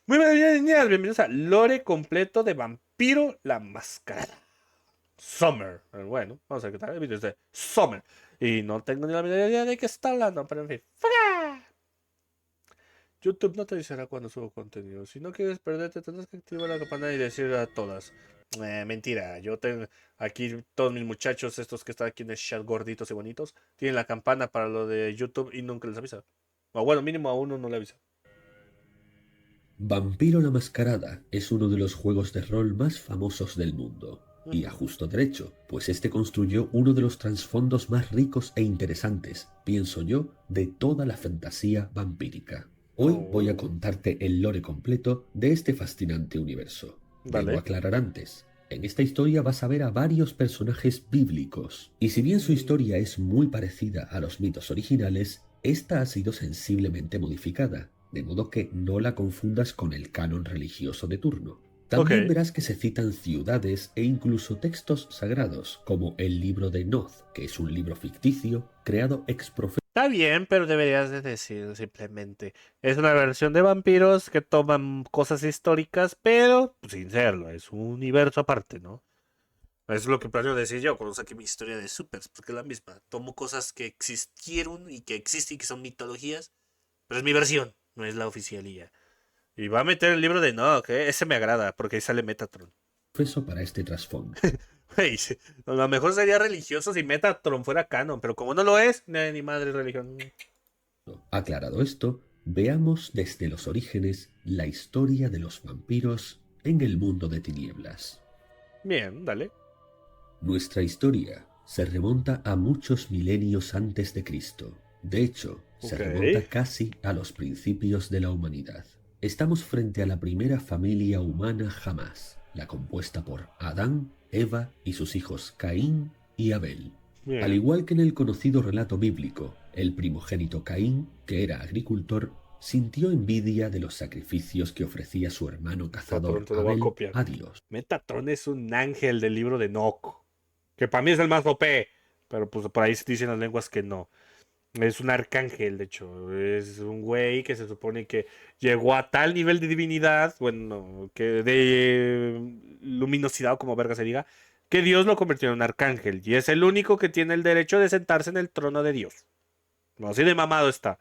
Muy buenas niñas, bienvenidos a Lore completo de Vampiro la Mascarada. Summer. Bueno, vamos a ver qué tal. El video es de Summer. Y no tengo ni la menor idea de qué está hablando, pero en fin. ¡Fuera! YouTube no te avisará cuando subo contenido. Si no quieres perderte, tendrás que activar la campana y decir a todas. Mentira, yo tengo aquí todos mis muchachos, estos que están aquí en el chat gorditos y bonitos, tienen la campana para lo de YouTube y nunca les avisa. O bueno, mínimo a uno no le avisa. Vampiro la Mascarada es uno de los juegos de rol más famosos del mundo. Y a justo derecho, pues este construyó uno de los trasfondos más ricos e interesantes, pienso yo, de toda la fantasía vampírica. Hoy voy a Oh, contarte el lore completo de este fascinante universo. Debo vale. aclarar antes, en esta historia vas a ver a varios personajes bíblicos, y si bien su historia es muy parecida a los mitos originales, esta ha sido sensiblemente modificada, de modo que no la confundas con el canon religioso de turno. Ok. También verás que se citan ciudades e incluso textos sagrados, como el libro de Noz, que es un libro ficticio creado ex profeso. Está bien, pero deberías de decir simplemente. Es una versión de vampiros que toman cosas históricas, pero pues, sin serlo. Es un universo aparte, ¿no? Eso es lo que planeo decir yo cuando saqué mi historia de Supers, porque es la misma. Tomo cosas que existieron y que existen y que son mitologías, pero es mi versión, no es la oficialía. Y va a meter el libro de no, que ese me agrada, porque ahí sale Metatron. Para este trasfondo. Hey, a lo mejor sería religioso si Metatron fuera canon, pero como no lo es, ni madre religión. Aclarado esto, veamos desde los orígenes la historia de los vampiros en el mundo de tinieblas. Bien, dale. Nuestra historia se remonta a muchos milenios antes de Cristo. De hecho, se Ok. remonta casi a los principios de la humanidad. Estamos frente a la primera familia humana jamás, la compuesta por Adán, Eva y sus hijos Caín y Abel. Al Bien. igual que en el conocido relato bíblico, el primogénito Caín, que era agricultor, sintió envidia de los sacrificios que ofrecía su hermano Metatron cazador te lo voy a Abel copiar. a Dios. Metatron es un ángel del libro de Nock. Que para mí es el más OP. Pero pues por ahí se dicen las lenguas que no. Es un arcángel, de hecho. Es un güey que se supone que llegó a tal nivel de divinidad. Bueno, que de luminosidad, o como verga se diga. Que Dios lo convirtió en un arcángel. Y es el único que tiene el derecho de sentarse en el trono de Dios. No, así de mamado está.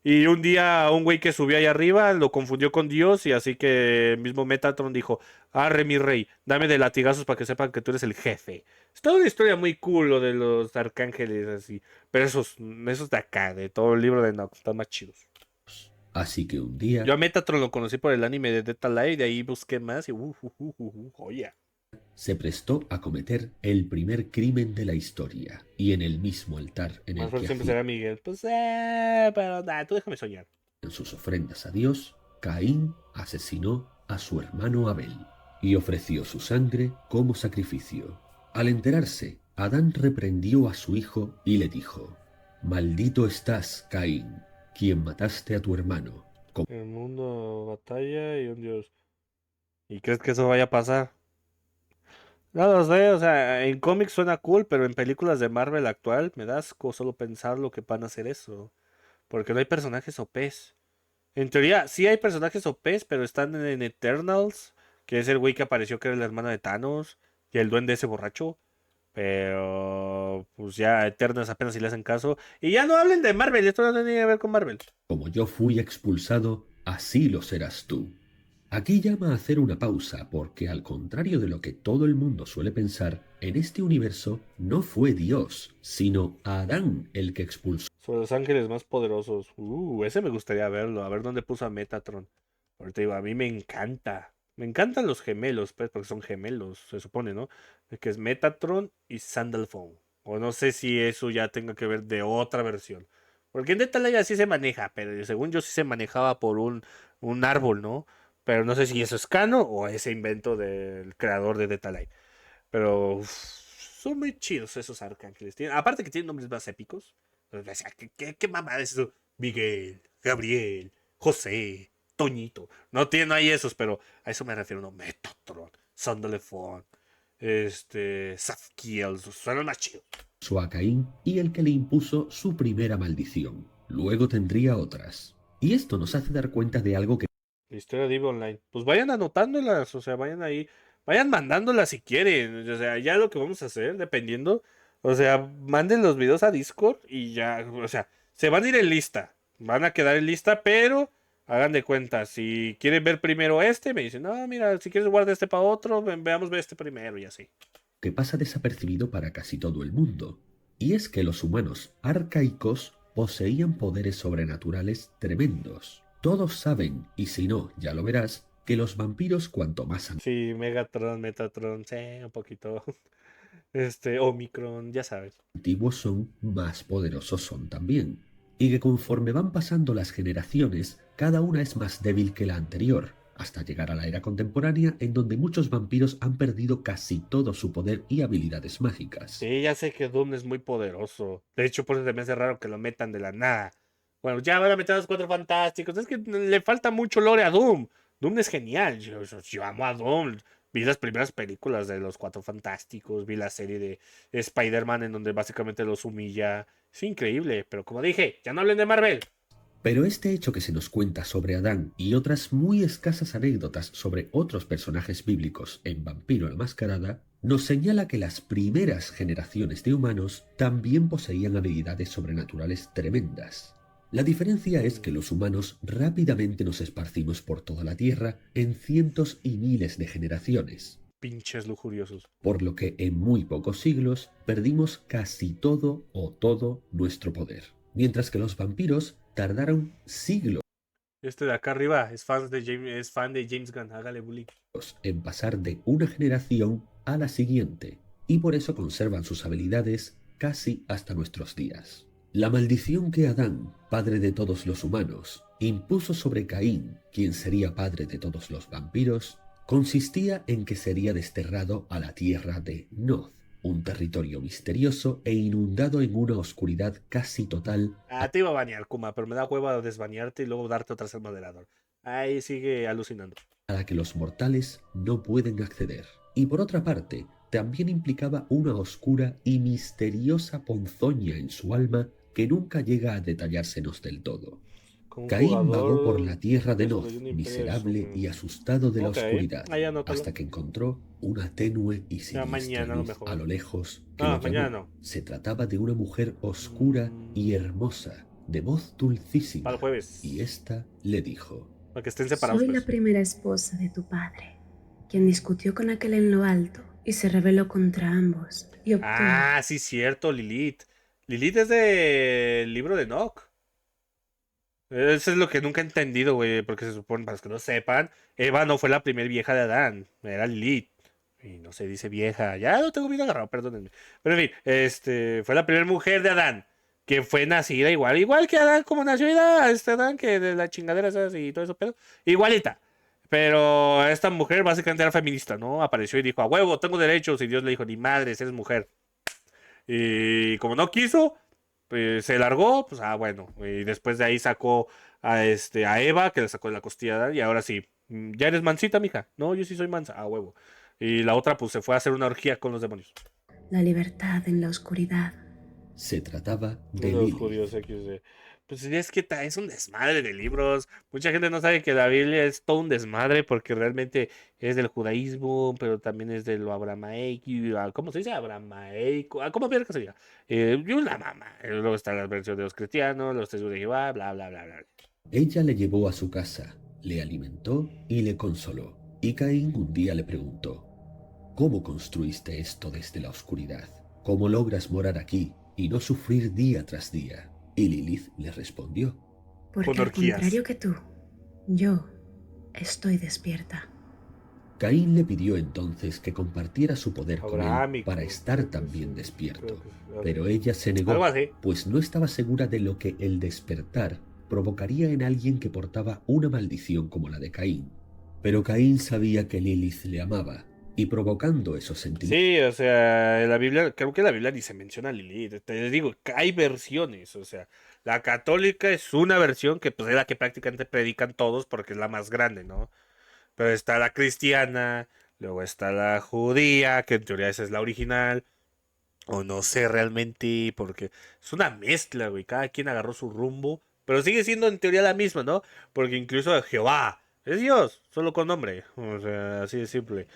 Y un día un güey que subió ahí arriba lo confundió con Dios y así que el mismo Metatron dijo, arre mi rey, dame de latigazos para que sepan que tú eres el jefe. Es toda una historia muy cool lo de los arcángeles así. Pero esos de acá, de todo el libro de Nox, están más chidos. Así que un Yo día a Metatron lo conocí por el anime de Data Light, de ahí busqué más y joya. se prestó a cometer el primer crimen de la historia, y en el mismo altar en Más el fuerte que siempre hacían será Miguel. Pues, pero nada, tú déjame soñar. sus ofrendas a Dios, Caín asesinó a su hermano Abel y ofreció su sangre como sacrificio. Al enterarse, Adán reprendió a su hijo y le dijo: Maldito estás, Caín, quien mataste a tu hermano. El mundo batalla y un dios. ¿Y crees que eso vaya a pasar? No lo sé, o sea, en cómics suena cool, pero en películas de Marvel actual me da asco solo pensar lo que van a hacer eso. Porque no hay personajes OPs. En teoría, sí hay personajes OPs, pero están en Eternals, que es el güey que apareció que era el hermano de Thanos, y el duende ese borracho. Pero, pues ya Eternals apenas si le hacen caso. Y ya no hablen de Marvel, esto no tiene nada que ver con Marvel. Como yo fui expulsado, así lo serás tú. Aquí llama a hacer una pausa porque, al contrario de lo que todo el mundo suele pensar, en este universo no fue Dios, sino Adán el que expulsó Sobre los ángeles más poderosos. Ese me gustaría verlo, a ver dónde puso a Metatron. Ahorita digo, a mí me encanta. Me encantan los gemelos, pues, porque son gemelos, se supone, ¿no? Que es Metatron y Sandalphon. O no sé si eso ya tenga que ver de otra versión. Porque en Detalaya sí se maneja, pero según yo sí se manejaba por un árbol, ¿no? Pero no sé si eso es canon o ese invento del creador de Detalaya. Pero son muy chidos esos arcángeles. Aparte que tienen nombres más épicos. Entonces, ¿qué mamada es eso? Miguel, Gabriel, José, Toñito. No hay esos, pero a eso me refiero. No, Metatron, Sandalefon, Safkiel. Suenan más chidos. a Caín y el que le impuso su primera maldición. Luego tendría otras. Y esto nos hace dar cuenta de algo que La historia de Eve Online. Pues vayan anotándolas, o sea, vayan ahí, vayan mandándolas si quieren. O sea, ya lo que vamos a hacer, dependiendo. O sea, manden los videos a Discord y ya, o sea, se van a ir en lista. Van a quedar en lista, pero hagan de cuenta. Si quieren ver primero este, me dicen, no, mira, si quieres guarda este para otro, veamos ver este primero y así. Que pasa desapercibido para casi todo el mundo, y es que los humanos arcaicos poseían poderes sobrenaturales tremendos. Todos saben, y si no, ya lo verás, que los vampiros cuanto más Sí, Megatron, Metatron, sí, un poquito. Omicron, ya sabes. antiguos son, más poderosos son también, y que conforme van pasando las generaciones, cada una es más débil que la anterior, hasta llegar a la era contemporánea en donde muchos vampiros han perdido casi todo su poder y habilidades mágicas. Sí, ya sé que Doom es muy poderoso. De hecho, por eso se me hace raro que lo metan de la nada. Bueno, ya van a meter a los Cuatro Fantásticos. Es que le falta mucho lore a Doom. Doom es genial. Yo amo a Doom. Vi las primeras películas de los Cuatro Fantásticos. Vi la serie de Spider-Man en donde básicamente los humilla. Es increíble. Pero como dije, ya no hablen de Marvel. Pero este hecho que se nos cuenta sobre Adán y otras muy escasas anécdotas sobre otros personajes bíblicos en Vampiro la Mascarada nos señala que las primeras generaciones de humanos también poseían habilidades sobrenaturales tremendas. La diferencia es que los humanos rápidamente nos esparcimos por toda la Tierra en cientos y miles de generaciones, Pinches lujuriosos. por lo que en muy pocos siglos perdimos casi todo o todo nuestro poder, mientras que los vampiros tardaron siglos Este de acá arriba es fan de James Gunn. Hágale bullying. en pasar de una generación a la siguiente, y por eso conservan sus habilidades casi hasta nuestros días. La maldición que Adán, padre de todos los humanos, impuso sobre Caín, quien sería padre de todos los vampiros, consistía en que sería desterrado a la tierra de Nod, un territorio misterioso e inundado en una oscuridad casi total Ah, te iba a banear, Kuma, pero me da hueva desbanearte y luego darte otra vez moderador. Ahí sigue alucinando. a la que los mortales no pueden acceder. Y por otra parte, también implicaba una oscura y misteriosa ponzoña en su alma que nunca llega a detallársenos del todo. Con un Caín vagó por jugador la tierra de Nod, construyó un imperio de miserable y su... asustado de la Ok, oscuridad, ahí anótalo. hasta que encontró una tenue y Ya siniestra mañana a lo luz a mejor. lo lejos que lo No, mañana llamó. no. Se trataba de una mujer oscura y hermosa, de voz Para el dulcísima, y jueves. ésta le dijo: Para que estén separados, Soy la pues. primera esposa de tu padre, quien discutió con aquel en lo alto y se rebeló contra ambos y obtuvo. Ah, sí, cierto, Lilith. Lilith es del libro de Enoch. Eso es lo que nunca he entendido, güey, porque se supone, para los que no sepan, Eva no fue la primera vieja de Adán, era Lilith. Y no se dice vieja, ya lo tengo bien agarrado, perdónenme. Pero en fin, fue la primera mujer de Adán, que fue nacida igual que Adán, como nació Adán, que de la chingadera esas y todo eso, pero igualita. Pero esta mujer básicamente era feminista, ¿no? Apareció y dijo, a huevo, tengo derechos. Y Dios le dijo, ni madres, eres mujer. Y como no quiso, pues se largó, pues bueno. Y después de ahí sacó a Eva, que le sacó de la costilla de Adán, y ahora sí, ya eres mansita, mija. No, yo sí soy mansa, a huevo. Y la otra, pues se fue a hacer una orgía con los demonios. La libertad en la oscuridad. Se trataba de Los judíos Lilith. XD. Pues es que es un desmadre de libros. Mucha gente no sabe que la Biblia es todo un desmadre porque realmente es del judaísmo, pero también es de lo abrahamaico. ¿Cómo se dice? Abrahamaico. ¿Cómo ver que se diga? Yo la mama. Luego está la versión de los cristianos, los testigos de Jehová, bla, bla, bla, bla. Ella le llevó a su casa, le alimentó y le consoló. Y Caín un día le preguntó: ¿cómo construiste esto desde la oscuridad? ¿Cómo logras morar aquí y no sufrir día tras día? Y Lilith le respondió: Con Porque al orgías. contrario que tú, yo estoy despierta. Caín le pidió entonces que compartiera su poder con él para Abrahámico, estar creo que también sí. Creo despierto. que sí. Pero ella se Algo negó, así. pues no estaba segura de lo que el despertar provocaría en alguien que portaba una maldición como la de Caín. Pero Caín sabía que Lilith le amaba, y provocando esos sentimientos, Sí, o sea, en la Biblia, creo que en la Biblia ni se menciona a Lilith. Te digo, que hay versiones, o sea, la católica es una versión que pues es la que prácticamente predican todos porque es la más grande, ¿no? Pero está la cristiana, luego está la judía, que en teoría esa es la original, o no sé realmente, porque es una mezcla, güey, cada quien agarró su rumbo, pero sigue siendo en teoría la misma, ¿no? Porque incluso Jehová Es Dios, solo con nombre. O sea, así de simple.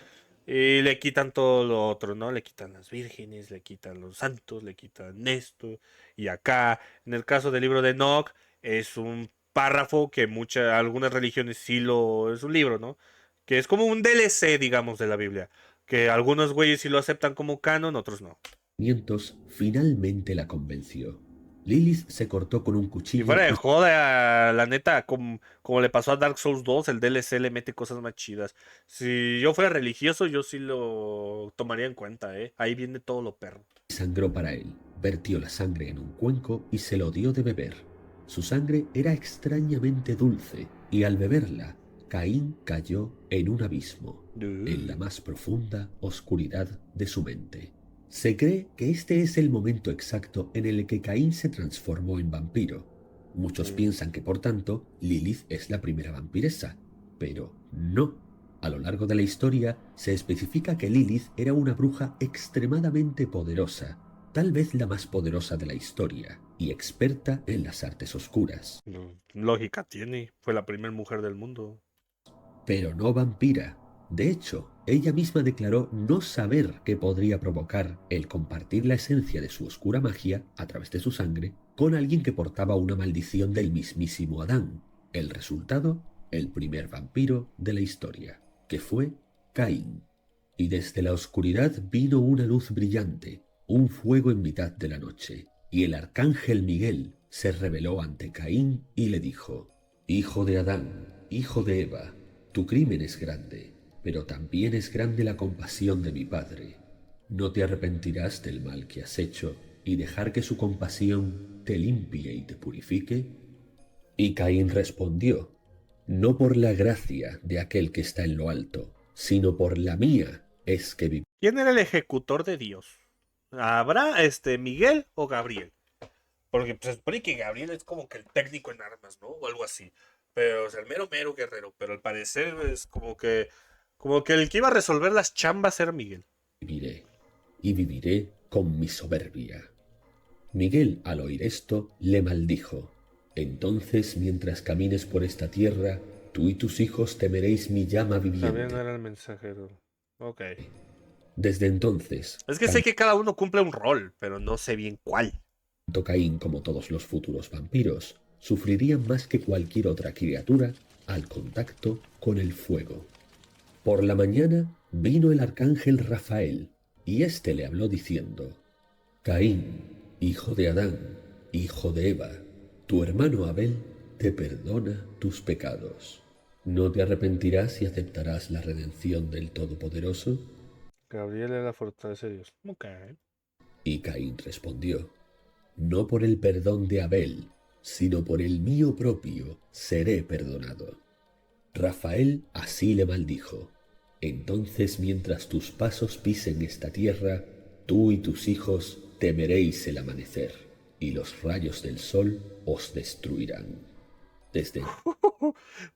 Y le quitan todo lo otro, ¿no? Le quitan las vírgenes, le quitan los santos, le quitan esto. Y acá, en el caso del libro de Enoch, es un párrafo que algunas religiones sí lo... Es un libro, ¿no? Que es como un DLC, digamos, de la Biblia. Que algunos güeyes sí lo aceptan como canon, otros no. Finalmente la convenció. Lilith se cortó con un Y cuchillo fuera de y joda, la neta, como le pasó a Dark Souls 2, el DLC le mete cosas más chidas. Si yo fuera religioso, yo sí lo tomaría en cuenta, ¿eh? Ahí viene todo lo perro. sangró para él. Vertió la sangre en un cuenco y se lo dio de beber. Su sangre era extrañamente dulce y al beberla, Caín cayó en un abismo, en la más profunda oscuridad de su mente. Se cree que este es el momento exacto en el que Caín se transformó en vampiro. Muchos piensan que, por tanto, Lilith es la primera vampiresa, pero no. A lo largo de la historia se especifica que Lilith era una bruja extremadamente poderosa, tal vez la más poderosa de la historia, y experta en las artes oscuras. Lógica tiene, fue la primera mujer del mundo. Pero no vampira. De hecho, ella misma declaró no saber qué podría provocar el compartir la esencia de su oscura magia a través de su sangre con alguien que portaba una maldición del mismísimo Adán. El resultado, el primer vampiro de la historia, que fue Caín. Y desde la oscuridad vino una luz brillante, un fuego en mitad de la noche, y el arcángel Miguel se reveló ante Caín y le dijo: Hijo de Adán, hijo de Eva, tu crimen es grande, pero también es grande la compasión de mi Padre. ¿No te arrepentirás del mal que has hecho y dejar que su compasión te limpie y te purifique? Y Caín respondió: No por la gracia de aquel que está en lo alto, sino por la mía es que viví. ¿Quién era el ejecutor de Dios? ¿Habrá Miguel o Gabriel? Porque pues, se supone que Gabriel es como que el técnico en armas, ¿no? O algo así. Pero, o sea, el mero mero guerrero. Pero al parecer es como que el que iba a resolver las chambas era Miguel. Viviré, y viviré con mi soberbia. Miguel, al oír esto, le maldijo: Entonces, mientras camines por esta tierra, tú y tus hijos temeréis mi llama También viviente. era el mensajero. Ok. Desde entonces, Es que sé que cada uno cumple un rol, pero no sé bien cuál. tanto Caín como todos los futuros vampiros sufrirían más que cualquier otra criatura al contacto con el fuego. Por la mañana vino el arcángel Rafael, y éste le habló diciendo: Caín, hijo de Adán, hijo de Eva, tu hermano Abel te perdona tus pecados. ¿No te arrepentirás y aceptarás la redención del Todopoderoso? Gabriel era la fortaleza de Dios. Ok. Y Caín respondió: No por el perdón de Abel, sino por el mío propio seré perdonado. Rafael así le maldijo: Entonces, mientras tus pasos pisen esta tierra, tú y tus hijos temeréis el amanecer, y los rayos del sol os destruirán. Desde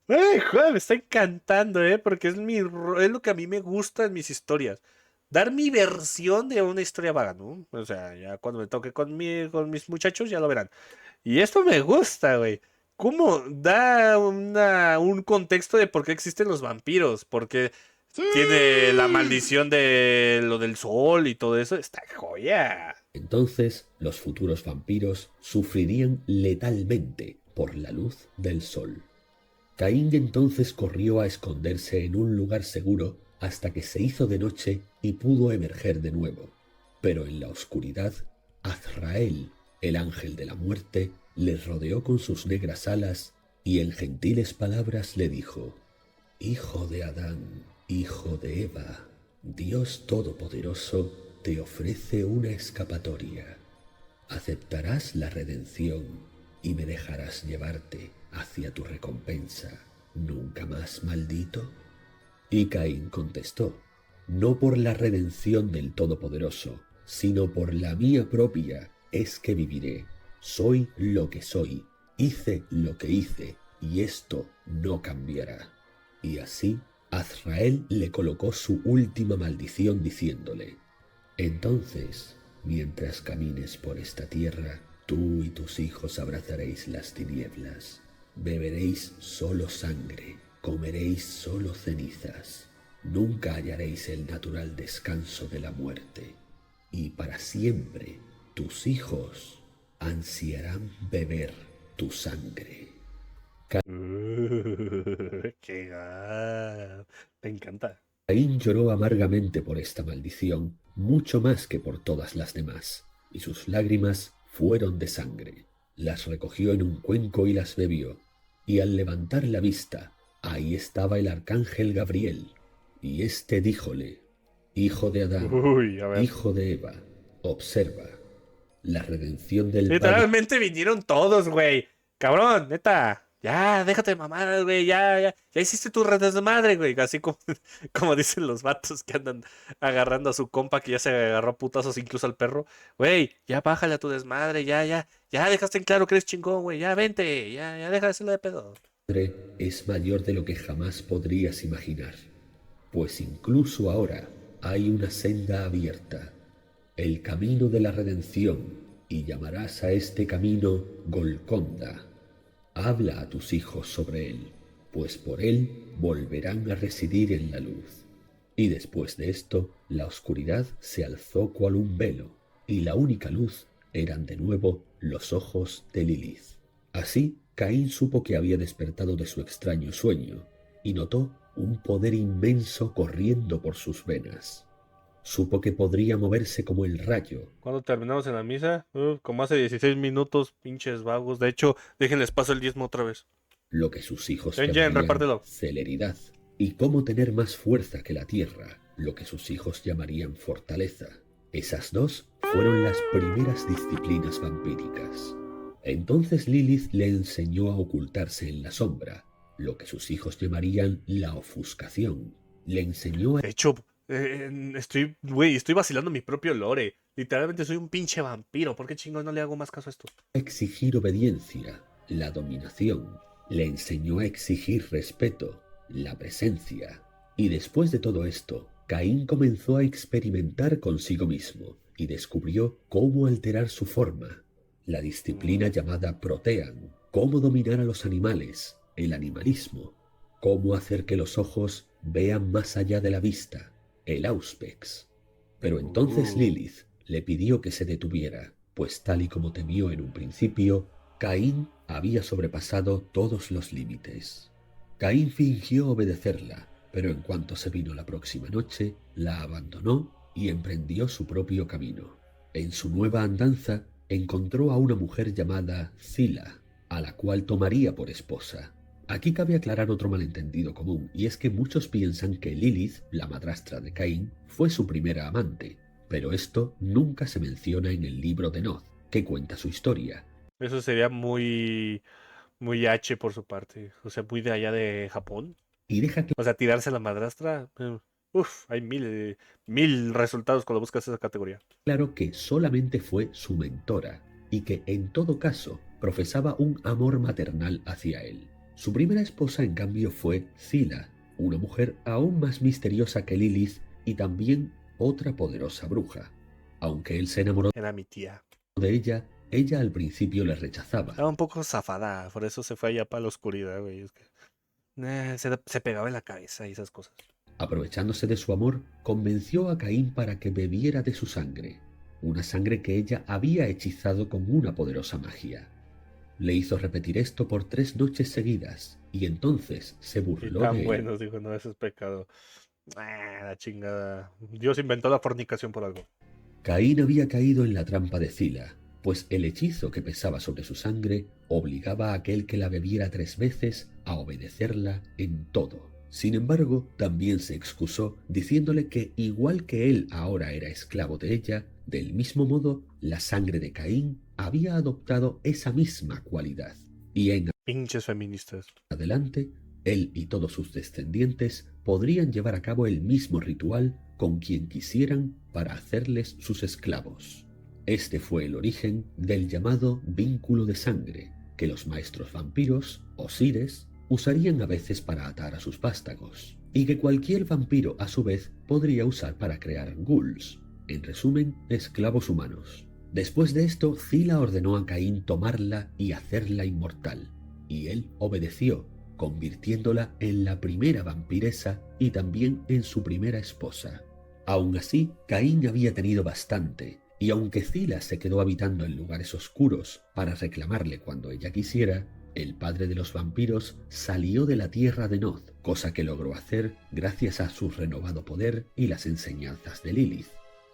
Ay, joder, me está encantando, porque es lo que a mí me gusta en mis historias. Dar mi versión de una historia vaga, ¿no? O sea, ya cuando me toque con mis muchachos ya lo verán. Y esto me gusta, güey. ¿Cómo da un contexto de por qué existen los vampiros? Porque tiene la maldición de lo del sol y todo eso. Está joya. entonces los futuros vampiros sufrirían letalmente por la luz del sol. Caín entonces corrió a esconderse en un lugar seguro hasta que se hizo de noche y pudo emerger de nuevo. Pero en la oscuridad, Azrael, el ángel de la muerte, le rodeó con sus negras alas y en gentiles palabras le dijo: Hijo de Adán, hijo de Eva, Dios Todopoderoso te ofrece una escapatoria. ¿Aceptarás la redención y me dejarás llevarte hacia tu recompensa, nunca más maldito? Y Caín contestó: No por la redención del Todopoderoso, sino por la mía propia es que viviré. Soy lo que soy, hice lo que hice, y esto no cambiará. Y así Azrael le colocó su última maldición diciéndole: Entonces, mientras camines por esta tierra, tú y tus hijos abrazaréis las tinieblas, beberéis solo sangre, comeréis solo cenizas, nunca hallaréis el natural descanso de la muerte, y para siempre tus hijos ansiarán beber tu sangre. Qué me encanta. Caín lloró amargamente por esta maldición, mucho más que por todas las demás, y sus lágrimas fueron de sangre. Las recogió en un cuenco y las bebió, y al levantar la vista, ahí estaba el arcángel Gabriel, y éste díjole: Hijo de Adán, Uy, a ver. hijo de Eva, observa, la redención del Padre. Literalmente vinieron todos, güey. Cabrón, neta. Ya, déjate de mamar, güey. Ya hiciste tu desmadre, güey. Así como, como dicen los vatos que andan agarrando a su compa que ya se agarró a putazos incluso al perro. Güey, ya bájale a tu desmadre. Ya dejaste en claro que eres chingón, güey. Ya vente. Ya deja de hacerlo de pedo. Es mayor de lo que jamás podrías imaginar, pues incluso ahora hay una senda abierta, el camino de la redención, y llamarás a este camino Golconda. Habla a tus hijos sobre él, pues por él volverán a residir en la luz. Y después de esto, la oscuridad se alzó cual un velo, y la única luz eran de nuevo los ojos de Lilith. Así, Caín supo que había despertado de su extraño sueño, y notó un poder inmenso corriendo por sus venas. Supo que podría moverse como el rayo. ¿Cuándo terminamos en la misa? Como hace 16 minutos, pinches vagos. De hecho, déjenles paso el diezmo otra vez. Lo que sus hijos Jen, llamarían repártelo. celeridad, y cómo tener más fuerza que la tierra, lo que sus hijos llamarían fortaleza. Esas dos fueron las primeras disciplinas vampíricas. Entonces Lilith le enseñó a ocultarse en la sombra, lo que sus hijos llamarían la ofuscación. Le enseñó a De hecho, estoy vacilando mi propio lore. Literalmente soy un pinche vampiro. ¿Por qué chingón no le hago más caso a esto? exigir obediencia, la dominación. Le enseñó a exigir respeto, la presencia. Y después de todo esto, Caín comenzó a experimentar consigo mismo y descubrió cómo alterar su forma. La disciplina llamada Protean, cómo dominar a los animales, el animalismo, cómo hacer que los ojos vean más allá de la vista, el Auspex. Pero entonces Lilith le pidió que se detuviera, pues tal y como temió en un principio, Caín había sobrepasado todos los límites. Caín fingió obedecerla, pero en cuanto se vino la próxima noche, la abandonó y emprendió su propio camino. En su nueva andanza, encontró a una mujer llamada Zila, a la cual tomaría por esposa. Aquí cabe aclarar otro malentendido común, y es que muchos piensan que Lilith, la madrastra de Caín, fue su primera amante, pero esto nunca se menciona en el libro de Noz, que cuenta su historia. Eso sería muy H por su parte. O sea, muy de allá de Japón. Y deja O sea, tirarse a la madrastra. Hay mil resultados cuando buscas esa categoría. claro que solamente fue su mentora, y que en todo caso profesaba un amor maternal hacia él. Su primera esposa, en cambio, fue Zila, una mujer aún más misteriosa que Lilith y también otra poderosa bruja. Aunque él se enamoró Era mi tía. de ella, ella al principio le rechazaba. Estaba un poco zafada. Por eso se fue allá para la oscuridad, güey. Es que se pegaba en la cabeza y esas cosas. Aprovechándose de su amor, convenció a Caín para que bebiera de su sangre, una sangre que ella había hechizado con una poderosa magia. Le hizo repetir esto por 3 noches seguidas, y entonces se Y burló tan de él. buenos, dijo, no, eso es pecado. La chingada. Dios inventó la fornicación por algo. Caín había caído en la trampa de Zila, pues el hechizo que pesaba sobre su sangre obligaba a aquel que la bebiera 3 veces a obedecerla en todo. Sin embargo, también se excusó diciéndole que igual que él ahora era esclavo de ella, del mismo modo la sangre de Caín había adoptado esa misma cualidad, y en Pinches feministas. adelante, él y todos sus descendientes podrían llevar a cabo el mismo ritual con quien quisieran para hacerles sus esclavos. Este fue el origen del llamado vínculo de sangre, que los maestros vampiros, o sires, usarían a veces para atar a sus vástagos, y que cualquier vampiro a su vez podría usar para crear ghouls, en resumen, esclavos humanos. Después de esto, Zila ordenó a Caín tomarla y hacerla inmortal, y él obedeció, convirtiéndola en la primera vampiresa y también en su primera esposa. Aún así, Caín había tenido bastante, y aunque Zila se quedó habitando en lugares oscuros para reclamarle cuando ella quisiera, el padre de los vampiros salió de la tierra de Nod, cosa que logró hacer gracias a su renovado poder y las enseñanzas de Lilith.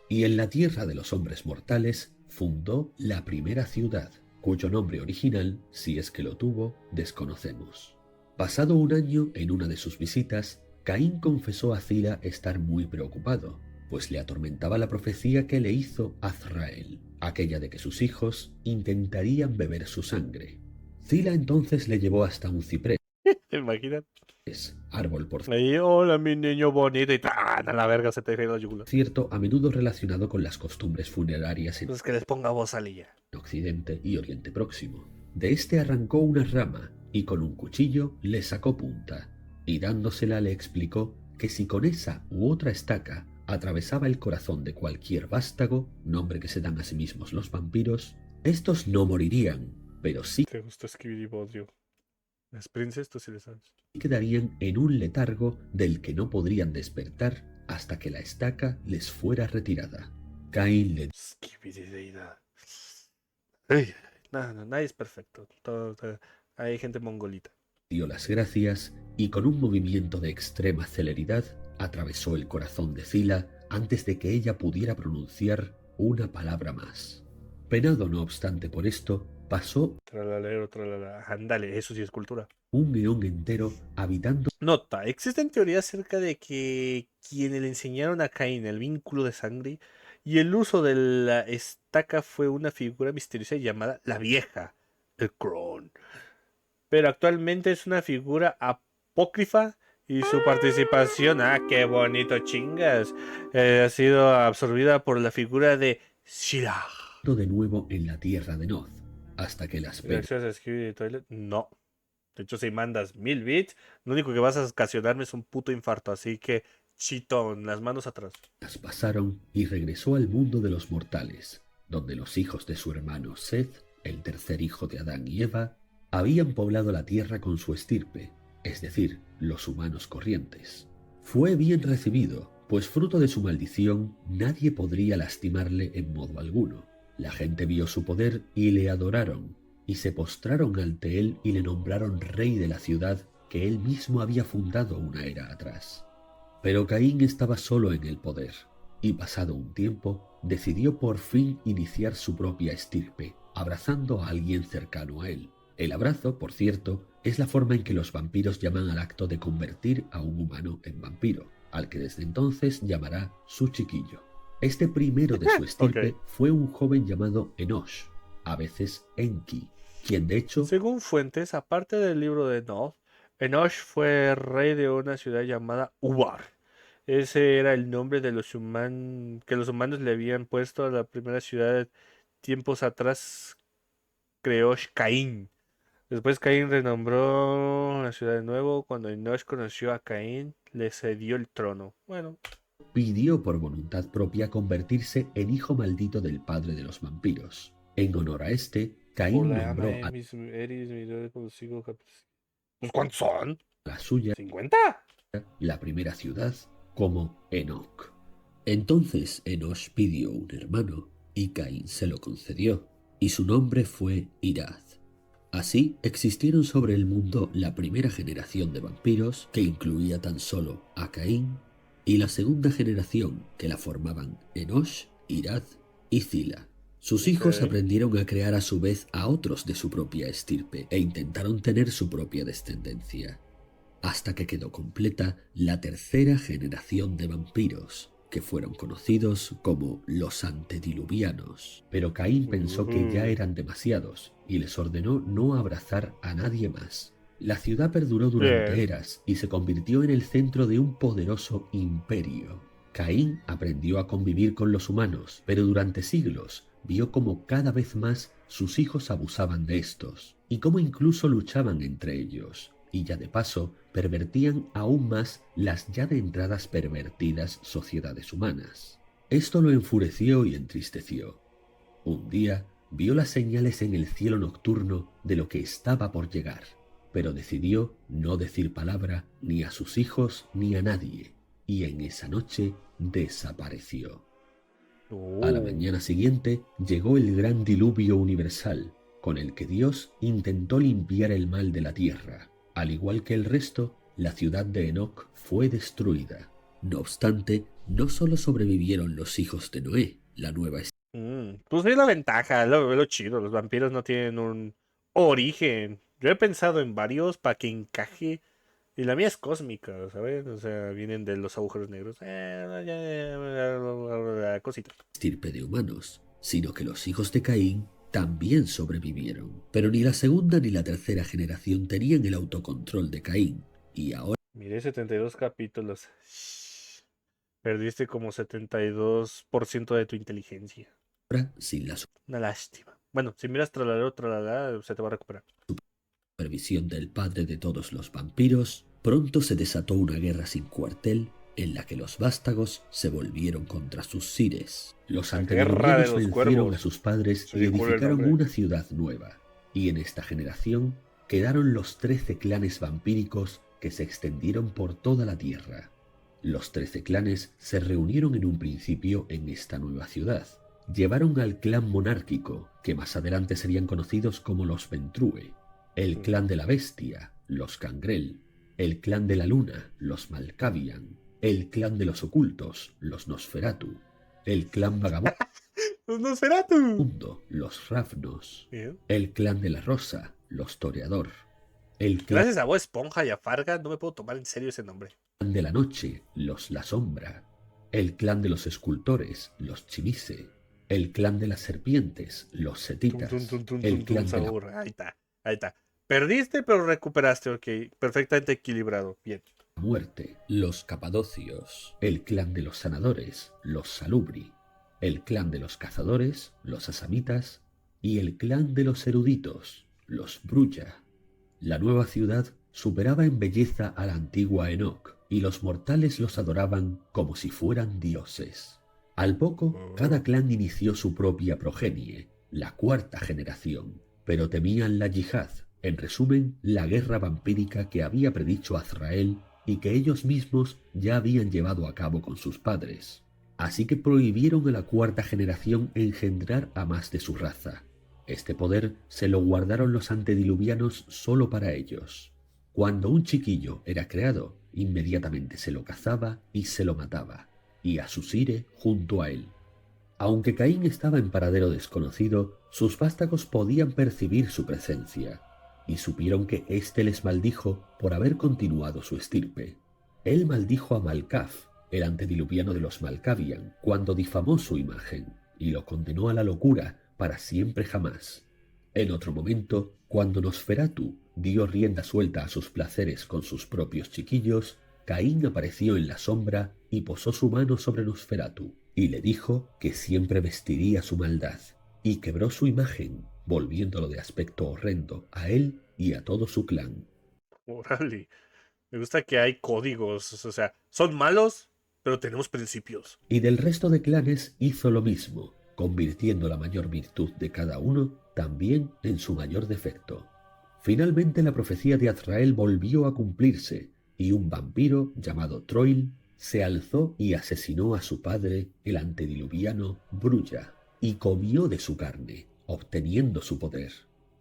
Y en la tierra de los hombres mortales fundó la primera ciudad, cuyo nombre original, si es que lo tuvo, desconocemos. Pasado un año, en una de sus visitas, Caín confesó a Zila estar muy preocupado, pues le atormentaba la profecía que le hizo Azrael, aquella de que sus hijos intentarían beber su sangre. Zila entonces le llevó hasta un ciprés, ¿Te imaginas? árbol por Ahí, hola mi niño bonito y ¡tan! A la verga se te cae la yugular. cierto a menudo relacionado con las costumbres funerarias en Pues que les ponga voz alilla. Occidente y Oriente Próximo. De este arrancó una rama y con un cuchillo le sacó punta, y dándosela le explicó que si con esa u otra estaca atravesaba el corazón de cualquier vástago, nombre que se dan a sí mismos los vampiros, estos no morirían, pero sí Te gusta escribir y odio. Las princesas, tú sí le sabes. quedarían en un letargo del que no podrían despertar hasta que la estaca les fuera retirada. Caín le Esquivideidad. Ay, no, nadie es perfecto. Hay gente mongolita. dio las gracias y con un movimiento de extrema celeridad atravesó el corazón de Zila antes de que ella pudiera pronunciar una palabra más. Penado no obstante por esto, pasó Tralalero, tralala. Ándale, eso sí es cultura. un eón entero habitando Nota, existen teorías acerca de que quienes le enseñaron a Caín el vínculo de sangre y el uso de la estaca fue una figura misteriosa llamada la Vieja, el Crone. Pero actualmente es una figura apócrifa y su participación, qué bonito chingas, ha sido absorbida por la figura de Shilah. de nuevo en la tierra de Nod, hasta que las penas ¿Reaccionas a escribir y toilet? No. De hecho, si mandas 1000 bits, lo único que vas a ocasionarme es un puto infarto. Así que, chitón, las manos atrás. pasaron y regresó al mundo de los mortales, donde los hijos de su hermano Seth, el tercer hijo de Adán y Eva, habían poblado la tierra con su estirpe, es decir, los humanos corrientes. Fue bien recibido, pues fruto de su maldición nadie podría lastimarle en modo alguno. La gente vio su poder y le adoraron, y se postraron ante él y le nombraron rey de la ciudad que él mismo había fundado una era atrás. Pero Caín estaba solo en el poder, y pasado un tiempo, decidió por fin iniciar su propia estirpe, abrazando a alguien cercano a él. El abrazo, por cierto, es la forma en que los vampiros llaman al acto de convertir a un humano en vampiro, al que desde entonces llamará su chiquillo. Este primero de su estirpe Ok. fue un joven llamado Enosh, a veces Enki, quien de hecho Según fuentes, aparte del libro de Nod, Enosh fue rey de una ciudad llamada Ubar. Ese era el nombre de los que los humanos le habían puesto a la primera ciudad tiempos atrás, creó Caín. Después Caín renombró la ciudad de nuevo. Cuando Enosh conoció a Caín, le cedió el trono. Bueno, pidió por voluntad propia convertirse en hijo maldito del padre de los vampiros. En honor a este, Caín nombró a Pues ¿cuántos son? la suya ¿50? la primera ciudad como Enoch. Entonces Enosh pidió un hermano y Caín se lo concedió, y su nombre fue Irad. Así existieron sobre el mundo la primera generación de vampiros, que incluía tan solo a Caín, y la segunda generación, que la formaban Enosh, Irad y Zila. Sus hijos Ok. aprendieron a crear a su vez a otros de su propia estirpe e intentaron tener su propia descendencia, hasta que quedó completa la tercera generación de vampiros, que fueron conocidos como los antediluvianos. Pero Caín pensó que ya eran demasiados y les ordenó no abrazar a nadie más. La ciudad perduró durante Bien. eras y se convirtió en el centro de un poderoso imperio. Caín aprendió a convivir con los humanos, pero durante siglos vio cómo cada vez más sus hijos abusaban de estos, y cómo incluso luchaban entre ellos, y ya de paso pervertían aún más las ya de entradas pervertidas sociedades humanas. Esto lo enfureció y entristeció. Un día vio las señales en el cielo nocturno de lo que estaba por llegar. pero decidió no decir palabra ni a sus hijos ni a nadie, y en esa noche desapareció. A la mañana siguiente llegó el gran diluvio universal, con el que Dios intentó limpiar el mal de la tierra. Al igual que el resto, la ciudad de Enoc fue destruida. No obstante, no solo sobrevivieron los hijos de Noé, la nueva Pues es la ventaja, lo chido. Los vampiros no tienen un origen. Yo he pensado en varios para que encaje. Y la mía es cósmica, ¿sabes? O sea, vienen de los agujeros negros. Cosita. estirpe de humanos, sino que los hijos de Caín también sobrevivieron. Pero ni la segunda ni la tercera generación tenían el autocontrol de Caín, y ahora Miré 72 capítulos. Perdiste como 72% de tu inteligencia. sin la Una lástima. Bueno, si miras tralala, se te va a recuperar. supervisión del padre de todos los vampiros, pronto se desató una guerra sin cuartel en la que los vástagos se volvieron contra sus sires. Los La guerra de antediluvianos los vencieron cuervos. a sus padres Se y me ocurre el edificaron nombre. una ciudad nueva. Y en esta generación quedaron los 13 clanes vampíricos que se extendieron por toda la tierra. Los 13 clanes se reunieron en un principio en esta nueva ciudad. Llevaron al clan monárquico, que más adelante serían conocidos como los Ventrue, el clan de la bestia, los Cangrel, el clan de la luna, los Malkavian, el clan de los ocultos, los Nosferatu, el clan vagabundo, ¡Los Nosferatu! los Ravnos, Bien. el clan de la rosa, los Toreador, el clan Gracias a Bob Esponja y a Farga, no me puedo tomar en serio ese nombre. de la noche, los La Sombra, el clan de los escultores, los Chimise, el clan de las serpientes, los Setitas, el clan de la Sabor. Ahí está, ahí está. Perdiste, pero recuperaste, ok. Perfectamente equilibrado. Bien. muerte, los Capadocios, el clan de los sanadores, los Salubri, el clan de los cazadores, los Asamitas, y el clan de los eruditos, los Brulla. La nueva ciudad superaba en belleza a la antigua Enoc, y los mortales los adoraban como si fueran dioses. Al poco, cada clan inició su propia progenie, la cuarta generación, pero temían la yihad, en resumen, la guerra vampírica que había predicho Azrael y que ellos mismos ya habían llevado a cabo con sus padres. Así que prohibieron a la cuarta generación engendrar a más de su raza. Este poder se lo guardaron los antediluvianos solo para ellos. Cuando un chiquillo era creado, inmediatamente se lo cazaba y se lo mataba, y a su sire junto a él. Aunque Caín estaba en paradero desconocido, sus vástagos podían percibir su presencia, y supieron que éste les maldijo por haber continuado su estirpe. Él maldijo a Malcaf, el antediluviano de los Malkavian, cuando difamó su imagen, y lo condenó a la locura para siempre jamás. En otro momento, cuando Nosferatu dio rienda suelta a sus placeres con sus propios chiquillos, Caín apareció en la sombra y posó su mano sobre Nosferatu, y le dijo que siempre vestiría su maldad, y quebró su imagen, volviéndolo de aspecto horrendo a él y a todo su clan. Órale. Me gusta que hay códigos. O sea, son malos, pero tenemos principios. Y del resto de clanes hizo lo mismo, convirtiendo la mayor virtud de cada uno también en su mayor defecto. Finalmente la profecía de Azrael volvió a cumplirse, y un vampiro llamado Troil se alzó y asesinó a su padre, el antediluviano Brulla, y comió de su carne, obteniendo su poder,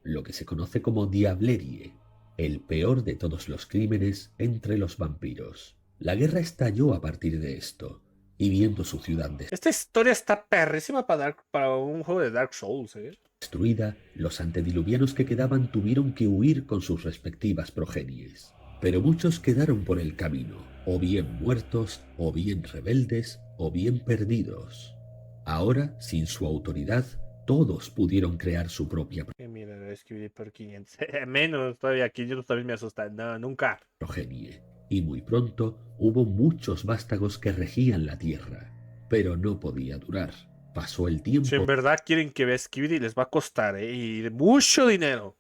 lo que se conoce como Diablerie, el peor de todos los crímenes entre los vampiros. La guerra estalló a partir de esto, y viendo su ciudad Esta historia está perrísima para un juego de Dark Souls, ¿eh? destruida, los antediluvianos que quedaban tuvieron que huir con sus respectivas progenies. Pero muchos quedaron por el camino, o bien muertos, o bien rebeldes, o bien perdidos. Ahora, sin su autoridad, todos pudieron crear su propia Mira, escribí por 500. Menos todavía, 500 también me asustan. No, nunca. progenie, y muy pronto hubo muchos vástagos que regían la tierra, pero no podía durar. Pasó el tiempo Si en verdad quieren que vea Skibidi, les va a costar, ¿eh? Y mucho dinero.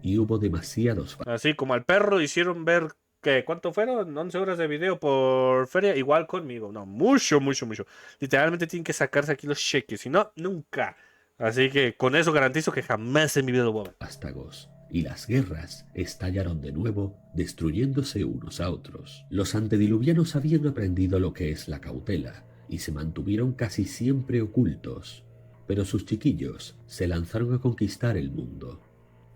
y hubo demasiados Así como al perro hicieron ver que ¿cuánto fueron? 11 horas de video por feria, igual conmigo. No, mucho, mucho, mucho. Literalmente tienen que sacarse aquí los cheques, si no, nunca. Así que con eso garantizo que jamás en mi vida lo voy a ver. vástagos, y las guerras estallaron de nuevo, destruyéndose unos a otros. Los antediluvianos habían aprendido lo que es la cautela y se mantuvieron casi siempre ocultos, pero sus chiquillos se lanzaron a conquistar el mundo.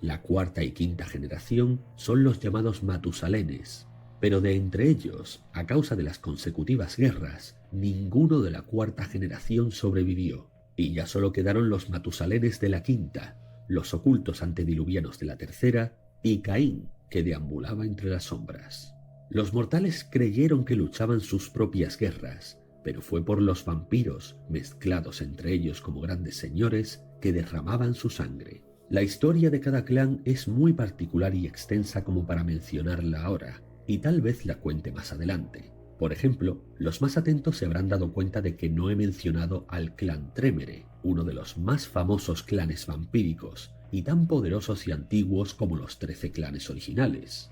La cuarta y quinta generación son los llamados Matusalenes, pero de entre ellos, a causa de las consecutivas guerras, ninguno de la cuarta generación sobrevivió, y ya solo quedaron los Matusalenes de la quinta, los ocultos antediluvianos de la tercera y Caín, que deambulaba entre las sombras. Los mortales creyeron que luchaban sus propias guerras, pero fue por los vampiros, mezclados entre ellos como grandes señores, que derramaban su sangre. La historia de cada clan es muy particular y extensa como para mencionarla ahora, y tal vez la cuente más adelante. Por ejemplo, los más atentos se habrán dado cuenta de que no he mencionado al clan Tremere, uno de los más famosos clanes vampíricos, y tan poderosos y antiguos como los 13 clanes originales.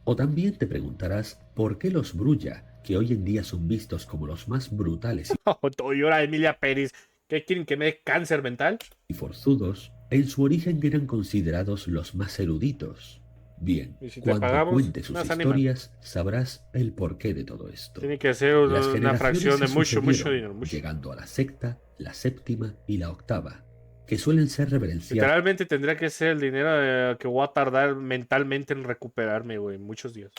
O también te preguntarás por qué los Brulla, que hoy en día son vistos como los más brutales Y ahora Emilia Pérez, ¿qué quieren que me dé cáncer mental? y forzudos, en su origen eran considerados los más eruditos. Bien, Y si te cuando pagamos, cuente sus nos animan. historias, sabrás el porqué de todo esto. Tiene que ser Las una fracción de generaciones se mucho sucedieron, dinero. Mucho. llegando a la sexta, la séptima y la octava, que suelen ser reverenciados Literalmente tendría que ser el dinero que voy a tardar mentalmente en recuperarme, güey. Muchos días.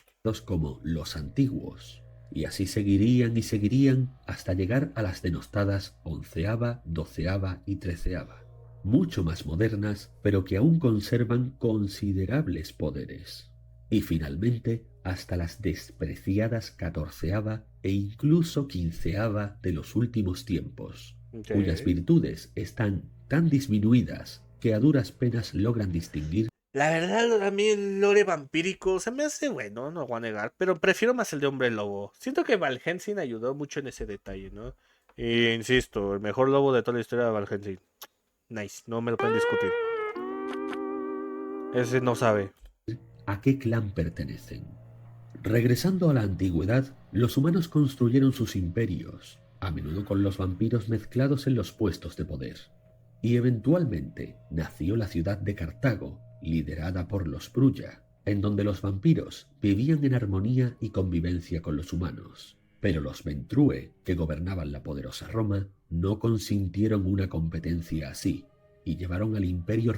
como los antiguos, y así seguirían y seguirían hasta llegar a las denostadas onceava, doceava y treceava, mucho más modernas, pero que aún conservan considerables poderes, y finalmente hasta las despreciadas catorceava e incluso quinceava de los últimos tiempos, Okay. cuyas virtudes están tan disminuidas que a duras penas logran distinguir. La verdad, a mí el lore vampírico se me hace bueno, no voy a negar, pero prefiero más el de Hombre Lobo. Siento que Valhensin ayudó mucho en ese detalle, ¿no? Y insisto, el mejor lobo de toda la historia de Valhensin. Nice, no me lo pueden discutir. Ese no sabe. ¿A qué clan pertenecen? Regresando a la antigüedad, los humanos construyeron sus imperios, a menudo con los vampiros mezclados en los puestos de poder. Y eventualmente nació la ciudad de Cartago, liderada por los Brulla, en donde los vampiros vivían en armonía y convivencia con los humanos. Pero los Ventrue, que gobernaban la poderosa Roma, no consintieron una competencia así, y llevaron al imperio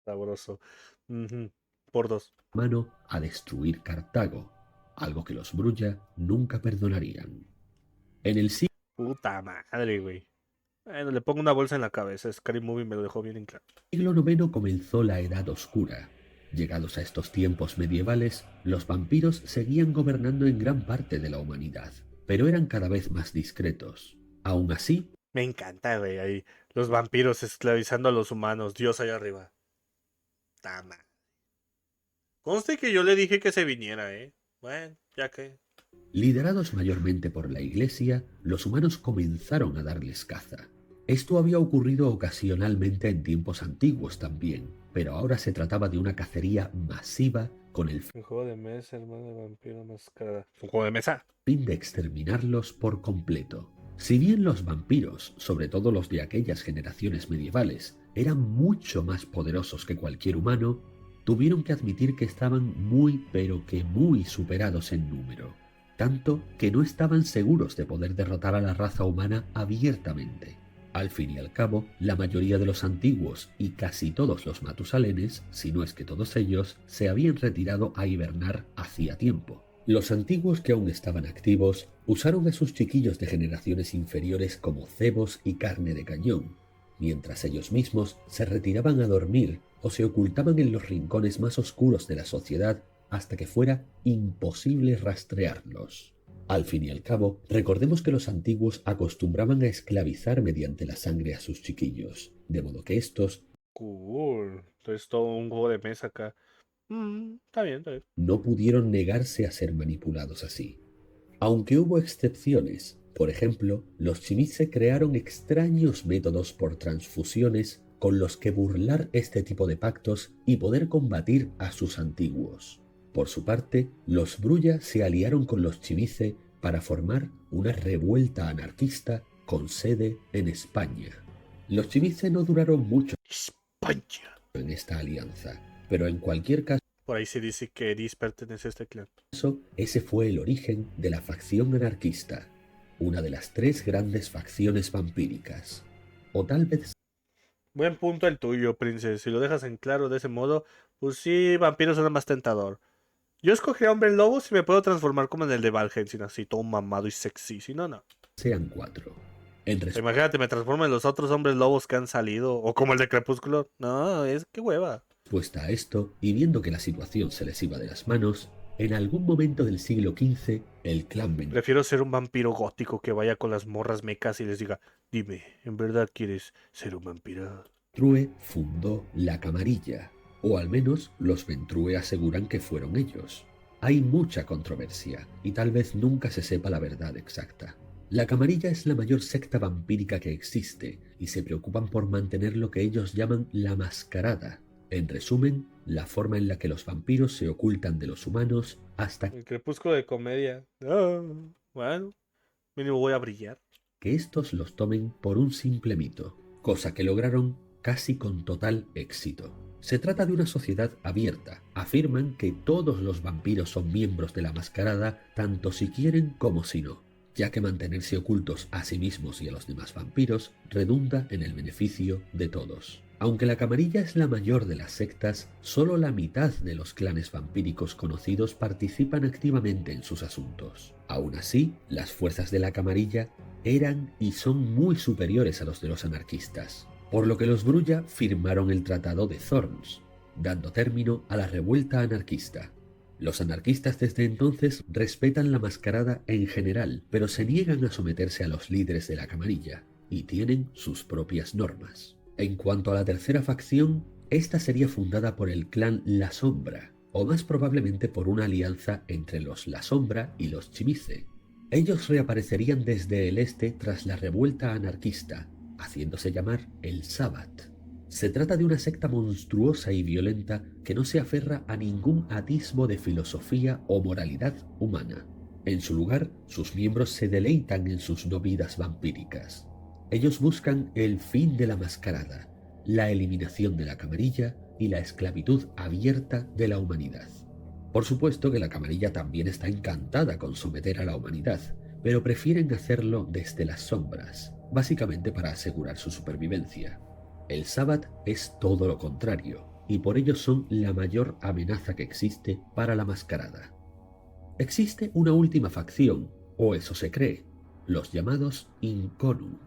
Sabroso. Por dos. romano a destruir Cartago, algo que los Brulla nunca perdonarían. En el Puta madre, güey. Bueno, le pongo una bolsa en la cabeza. Scary Movie me lo dejó bien en claro. siglo IX comenzó la Edad Oscura. Llegados a estos tiempos medievales, los vampiros seguían gobernando en gran parte de la humanidad, pero eran cada vez más discretos. Aún así, Me encanta, güey. Ahí los vampiros esclavizando a los humanos. Dios allá arriba. Tama. Conste que yo le dije que se viniera, ¿eh? Bueno, ya que. liderados mayormente por la Iglesia, los humanos comenzaron a darles caza. Esto había ocurrido ocasionalmente en tiempos antiguos también, pero ahora se trataba de una cacería masiva con el Un juego de mesa, hermano de vampiro mascarada. Un juego de mesa. fin de exterminarlos por completo. Si bien los vampiros, sobre todo los de aquellas generaciones medievales, eran mucho más poderosos que cualquier humano, tuvieron que admitir que estaban muy pero que muy superados en número, tanto que no estaban seguros de poder derrotar a la raza humana abiertamente. Al fin y al cabo, la mayoría de los antiguos y casi todos los Matusalenes, si no es que todos ellos, se habían retirado a hibernar hacía tiempo. Los antiguos que aún estaban activos usaron a sus chiquillos de generaciones inferiores como cebos y carne de cañón, mientras ellos mismos se retiraban a dormir o se ocultaban en los rincones más oscuros de la sociedad hasta que fuera imposible rastrearlos. Al fin y al cabo, recordemos que los antiguos acostumbraban a esclavizar mediante la sangre a sus chiquillos, de modo que estos Cool. Entonces todo un juego de mesa acá. Está bien, está bien. no pudieron negarse a ser manipulados así. Aunque hubo excepciones, por ejemplo, los Chimitze crearon extraños métodos por transfusiones con los que burlar este tipo de pactos y poder combatir a sus antiguos. Por su parte, los Brulla se aliaron con los Chimitze para formar una revuelta anarquista con sede en España. Los Chimitze no duraron mucho España. en esta alianza, Pero en cualquier Por ahí se dice que Eris pertenece a este clan. caso, ese fue el origen de la facción anarquista, una de las 3 grandes facciones vampíricas. O tal vez Buen punto el tuyo, Prince. Si lo dejas en claro de ese modo, pues sí, vampiro suena más tentador. Yo escogería hombre lobo si me puedo transformar como en el de Val Helsing, así todo mamado y sexy. Si no, no. sean 4. En Imagínate, me transformo en los otros hombres lobos que han salido, o como el de Crepúsculo. No, es que hueva. respuesta a esto, y viendo que la situación se les iba de las manos, en algún momento del siglo XV, el clan Prefiero ser un vampiro gótico que vaya con las morras mecas y les diga, dime, ¿en verdad quieres ser un vampiro? Ventrue fundó la Camarilla, o al menos los Ventrue aseguran que fueron ellos. Hay mucha controversia, y tal vez nunca se sepa la verdad exacta. La Camarilla es la mayor secta vampírica que existe, y se preocupan por mantener lo que ellos llaman la mascarada. En resumen, la forma en la que los vampiros se ocultan de los humanos hasta El Crepúsculo de comedia. Ah, bueno, mínimo voy a brillar. que estos los tomen por un simple mito, cosa que lograron casi con total éxito. Se trata de una sociedad abierta. Afirman que todos los vampiros son miembros de la mascarada, tanto si quieren como si no, ya que mantenerse ocultos a sí mismos y a los demás vampiros redunda en el beneficio de todos. Aunque la Camarilla es la mayor de las sectas, solo la mitad de los clanes vampíricos conocidos participan activamente en sus asuntos. Aún así, las fuerzas de la Camarilla eran y son muy superiores a los de los anarquistas, por lo que los Brulla firmaron el Tratado de Thorns, dando término a la revuelta anarquista. Los anarquistas desde entonces respetan la mascarada en general, pero se niegan a someterse a los líderes de la Camarilla, y tienen sus propias normas. En cuanto a la tercera facción, esta sería fundada por el clan La Sombra, o más probablemente por una alianza entre los La Sombra y los Chimice. Ellos reaparecerían desde el este tras la revuelta anarquista, haciéndose llamar el Sabbat. Se trata de una secta monstruosa y violenta que no se aferra a ningún atisbo de filosofía o moralidad humana. En su lugar, sus miembros se deleitan en sus no vidas vampíricas. Ellos buscan el fin de la mascarada, la eliminación de la Camarilla y la esclavitud abierta de la humanidad. Por supuesto que la Camarilla también está encantada con someter a la humanidad, pero prefieren hacerlo desde las sombras, básicamente para asegurar su supervivencia. El Sabbat es todo lo contrario, y por ello son la mayor amenaza que existe para la mascarada. Existe una última facción, o eso se cree, los llamados Inconu.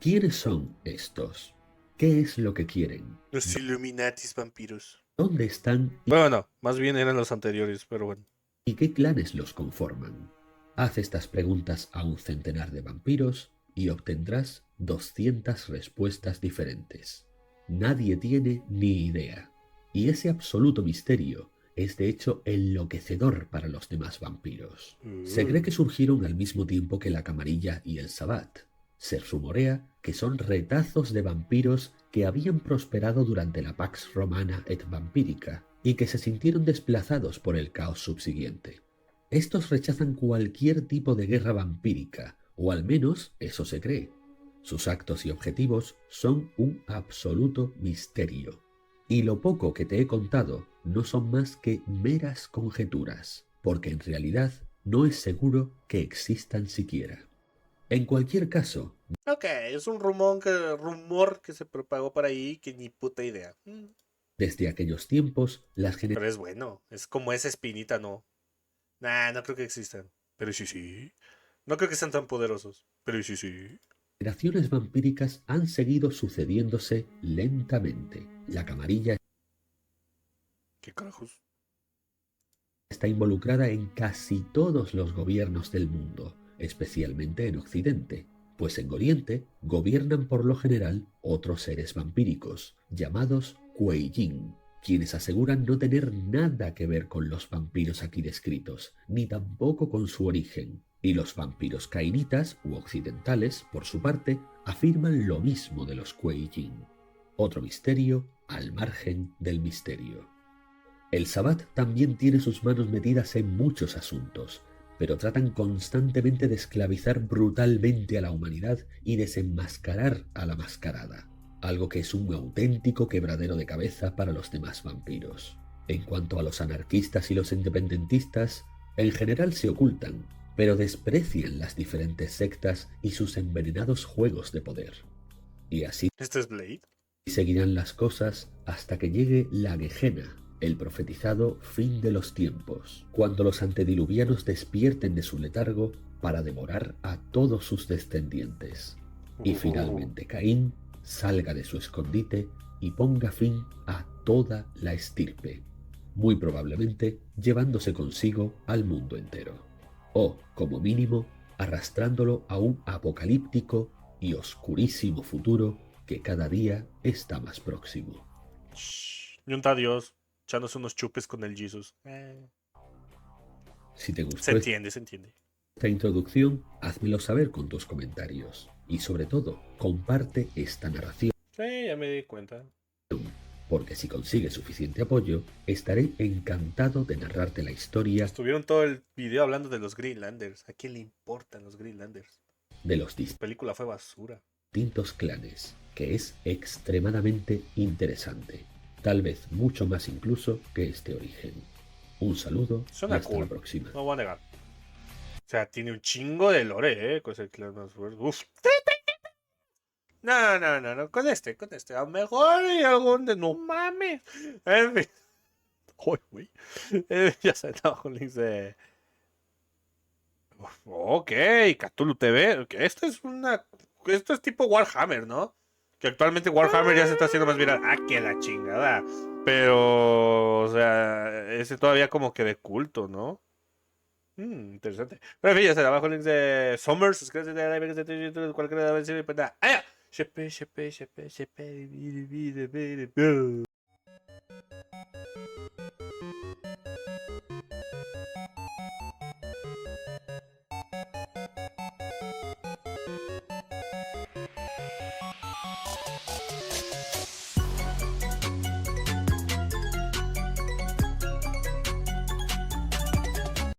¿Quiénes son estos? ¿Qué es lo que quieren? Los Illuminatis vampiros. ¿Dónde están Bueno, no, más bien eran los anteriores, pero bueno. y qué clanes los conforman? Haz estas preguntas a un centenar de vampiros y obtendrás 200 respuestas diferentes. Nadie tiene ni idea. Y ese absoluto misterio es de hecho enloquecedor para los demás vampiros. Se cree que surgieron al mismo tiempo que la Camarilla y el Sabbat. Se rumorea que son retazos de vampiros que habían prosperado durante la Pax Romana et Vampirica y que se sintieron desplazados por el caos subsiguiente. Estos rechazan cualquier tipo de guerra vampírica, o al menos eso se cree. Sus actos y objetivos son un absoluto misterio. Y lo poco que te he contado no son más que meras conjeturas, porque en realidad no es seguro que existan siquiera. En cualquier caso, Ok, es un rumor que se propagó por ahí que ni puta idea. desde aquellos tiempos, las Pero es bueno, es como esa espinita, ¿no? Nah, no creo que existan. Pero sí, sí. No creo que sean tan poderosos. Pero sí, sí. generaciones vampíricas han seguido sucediéndose lentamente. La Camarilla ¿Qué carajos? está involucrada en casi todos los gobiernos del mundo, especialmente en Occidente, pues en Oriente gobiernan por lo general otros seres vampíricos, llamados Kuei-Jin, quienes aseguran no tener nada que ver con los vampiros aquí descritos, ni tampoco con su origen. Y los vampiros cainitas u occidentales, por su parte, afirman lo mismo de los Kuei-Jin. Otro misterio al margen del misterio. El Sabbat también tiene sus manos metidas en muchos asuntos, pero tratan constantemente de esclavizar brutalmente a la humanidad y desenmascarar a la mascarada. algo que es un auténtico quebradero de cabeza para los demás vampiros. En cuanto a los anarquistas y los independentistas, en general se ocultan, pero desprecian las diferentes sectas y sus envenenados juegos de poder. Y así ¿Este es Blade? seguirán las cosas hasta que llegue la Gehenna, el profetizado fin de los tiempos, cuando los antediluvianos despierten de su letargo para devorar a todos sus descendientes. Y finalmente Caín salga de su escondite y ponga fin a toda la estirpe, muy probablemente llevándose consigo al mundo entero, o, como mínimo, arrastrándolo a un apocalíptico y oscurísimo futuro que cada día está más próximo. Yunta a Dios, echándose unos chupes con el Jesus. Si te Se gustó entiende, se entiende. esta introducción, házmelo saber con tus comentarios y sobre todo, comparte esta narración, Sí, ya me di cuenta. porque si consigues suficiente apoyo, estaré encantado de narrarte la historia Estuvieron todo el video hablando de los Greenlanders. ¿A quién le importan los Greenlanders? de los La película fue basura. distintos clanes, que es extremadamente interesante, tal vez mucho más incluso que este origen. Un saludo y Suena hasta cool. la próxima. No voy a negar. O sea, tiene un chingo de lore, Con ese clan más fuerte. Uf. No, no, no, no. Con este. A lo mejor hay algún de. No mames. En fin. Uy, güey. Ya se abajo el link de. Ok, Cthulhu TV. Ok, esto es tipo Warhammer, ¿no? Que actualmente Warhammer ya se está haciendo más viral. Ah, que la chingada. Pero, o sea, ese todavía como que de culto, ¿no? Interesante. Pero en fin, ya será abajo el link de Summers. Suscríbete de cualquiera de la pues nada. ¡Ah! Shepe.